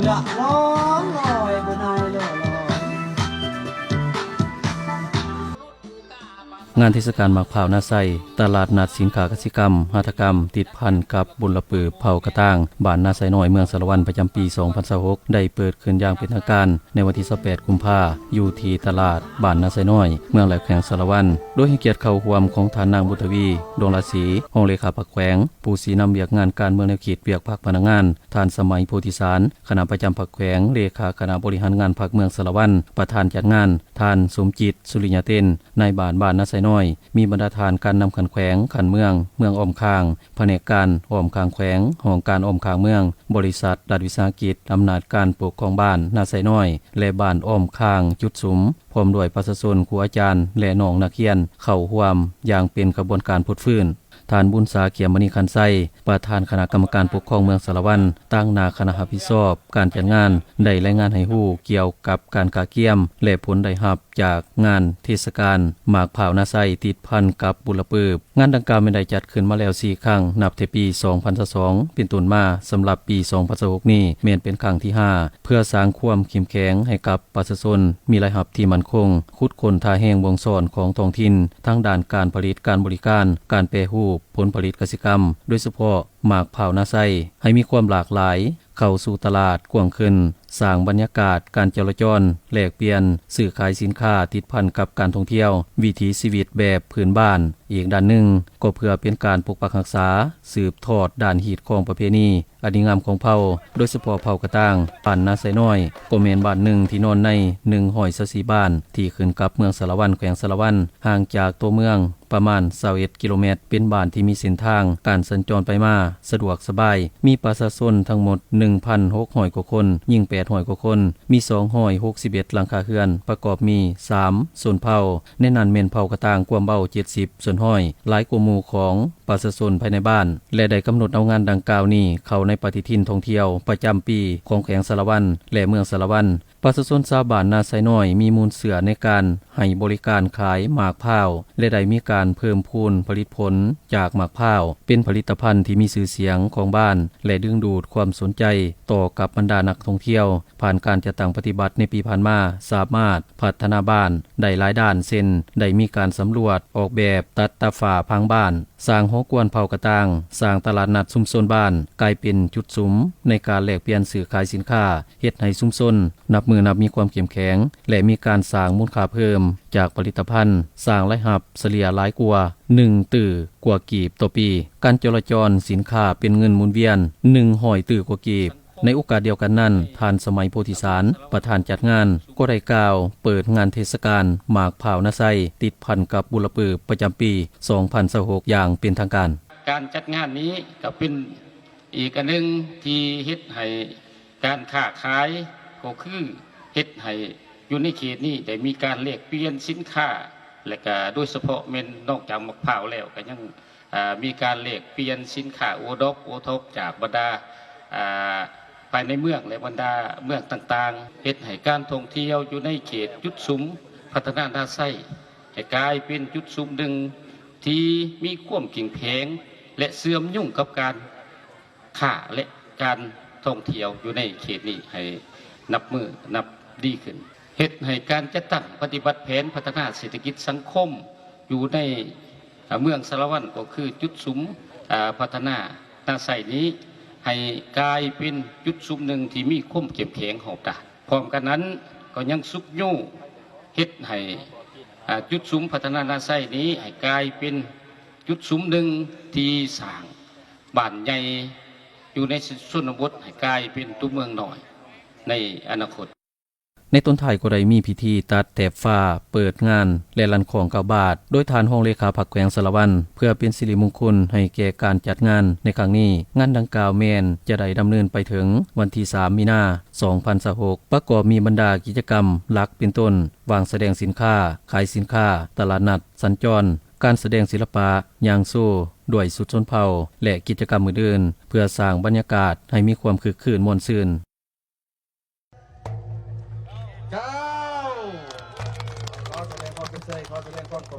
ละร้องลอยบนายเลยงานเทศกาลหมากพร้าวนาไซตลาดนัดสินค้าเกษตรกรรมหัตถกรรมติดพันกับบุญปือเผากระต่างบ้านนาไซน้อยเมืองสารวันประจำปี 2026ได้เปิดขึ้นอย่างเป็นทางการในวันที่ 28 กุมภาพันธ์อยู่ที่ตลาดบ้านนาไซน้อยเมืองแหลมแขงสารวันโดยให้เกียรติเข้าร่วมของท่านนางบุตรวีดวงราศีห้องเลขาพรรคแขวงผู้สีนำเวียกงานการเมืองแนวเขตเวียกพรรคพนักงานท่านสมัยโพธิสารคณะประจำพรรคแขวงเลขาคณะบริหารงานพรรคเมืองสารวันประธานจัดงานท่านสมจิตสุริยเต้นนายบ้านนาไซน้อยมีบรรดาทานการนำขันแขวงขันเมืองอ้อมคางแผนกการอ้อมคางแขวงห้องการอ้อมคางเมืองบริษัทรัฐวิสาหกิจอำนาจการปกครองบ้านนาไซน้อยและบ้านอ้อมคางจุดสุมพร้อมด้วยประชาชนครูอาจารย์และน้องนักเรียนเข้าร่วมอย่างเป็นกระบวนการพุทธฟื้นท่านบุญสาเขียมมณีคันไซประธานคณะกรรมการปกครองเมืองสารวันตั้งหน้าคณะรับผิดชอบการจัดงานได้รายงานให้ฮู้เกี่ยวกับการกาเกียมและผลได้รับจากงานเทศกาลหมากพร้าวนาไซติดพันกับบุญปืองานดังกล่าวได้จัดขึ้นมาแล้ว4ครั้งนับแต่ปี 2022เป็นต้นมาสำหรับปี 2026นี้แม้นเป็นครั้งที่5เพื่อสร้างความเข้มแข็งให้กับประชาชนมีรายรับที่มั่นคงคุดคนท่าแห่งวงศรของท้องถิ่นทั้งด้านการผลิตการบริการการแปรรูปผลผลิตเกษตรกรรมโดยเฉพาะหมากพร้าวนาไซให้มีความหลากหลายเข้าสู่ตลาดกว้างขึ้นสร้างบรรยากาศการจราจรแลกเปลี่ยนซื้อขายสินค้าติดพันกับการท่องเที่ยววิถีชีวิตแบบพื้นบ้านอีกด้านหนึ่งก็เพื่อเป็นการปกปักรักษาสืบทอดด้านหีดของประเพณีอดีงามของเผ่าโดยเฉพาะเผ่ากระต่างบ้านนาไซน้อยก็แม่นบ้านหนึ่งที่นอนใน124บ้านที่ขึ้นกับเมืองสารวันแขวงสารวันห่างจากตัวเมืองประมาณ21กิโลเมตรเป็นบ้านที่มีเส้นทางการสัญจรไปมาสะดวกสบายมีประชาชนทั้งหมด 1,600 กว่าคนยิ่ง800 กว่าคนมี261หลังคาเรือนประกอบมี3ส่วนเผ่าในนั้นแม่นเผ่ากระต่างความเบา70ส่วนห้อยหลายกว่าหมู่ของประชาชนภายในบ้านและได้กำหนดเอางานดังกล่าวนี้เข้าในปฏิทินท่องเที่ยวประจำปีของแขวงสารวันและเมืองสารวันประชาชนชาวบ้านนาไซน้อยมีมูลเสือในการให้บริการขายหมากพร้าวและได้มีการเพิ่มพูนผลิตผลจากหมากพร้าวเป็นผลิตภัณฑ์ที่มีชื่อเสียงของบ้านและดึงดูดความสนใจต่อกับบรรดานักท่องเที่ยวผ่านการจัดตั้งปฏิบัติในปีผ่านมาสามารถพัฒนาบ้านได้หลายด้านเช่นได้มีการสำรวจออกแบบตัดตาฝาพังบ้านสร้างหอกวนเผากระต่างสร้างตลาดนัดชุมชนบ้านกลายเป็นจุดสุมในการแลกเปลี่ยนซื้อขายสินค้าเฮ็ดให้ชุมชนนับมีความเข้มแข็งและมีการสร้างมูลค่าเพิ่มจากผลิตภัณฑ์สร้างรายรับเฉลี่ยหลายกว่า1ตื่อกว่ากีบต่อปีการจราจรสินค้าเป็นเงินหมุนเวียน100ตื่อกว่ากีบในโอกาสเดียวกันนั้นท่านสมัยโพธิสารประธานจัดงานก็ได้กล่าวเปิดงานเทศกาลหมากพร้าวนาไซติดพันกับบุญปือประจำปี 2026อย่างเป็นทางการการจัดงานนี้ก็เป็นอีกอันหนึ่งที่เฮ็ดให้การค้าขายก็คือเฮ็ดให้อยู่ในเขตนี้ได้มีการแลกเปลี่ยนสินค้าและก็โดยเฉพาะเมนนอกจากมะพร้าวแล้วก็ยังมีการแลกเปลี่ยนสินค้าโอทบจากบรรดาภายในเมืองและบรรดาเมืองต่างๆเฮ็ดให้การท่องเที่ยวอยู่ในเขตจุดซุ้มพัฒนานาไซให้กลายเป็นจุดซุ้มหนึ่งที่มีความกิ่งแพงและเสื่อมยุ่งกับการค้าและการท่องเที่ยวอยู่ในเขตนี้ให้นับดีขึ้นเฮ็ดให้การจัดตั้งปฏิบัติแผนพัฒนาเศรษฐกิจสังคมอยู่ในเมืองสารวัตรก็คือจุดซุ้มพัฒนานาไซนี้ให้กลายเป็นจุดซุ้มหนึ่งที่มีความเข้มแข็งหอบดาพร้อมกันนั้นก็ยังสุกยู่เฮ็ดให้จุดซุ้มพัฒนานาไซนี้ให้กลายเป็นจุดซุ้มหนึ่งที่สร้างบ้านใหญ่อยู่ในชนบทให้กลายเป็นตัวเมืองหน่อยในอนาคตในต้นถ่ายก็ได้มีพิธีตัดแถบฟ้าเปิดงานและลันของ9บาทโดยฐานห้องเลขาพรรคแขวงสารวันเพื่อเป็นสิริมงคลให้แก่การจัดงานในครั้งนี้งานดังกล่าวแม่นจะได้ดำเนินไปถึงวันที่3มีนาคม 2026ประกอบมีบรรดากิจกรรมหลักเป็นต้นวางแสดงสินค้าขายสินค้าตลาดนัดสัญจรการแสดงศิลปะยางโซ่ด้วยสุดชนเผ่าและกิจกรรมอื่นๆเพื่อสร้างบรรยากาศให้มีความคึกคืนม่วนซื่น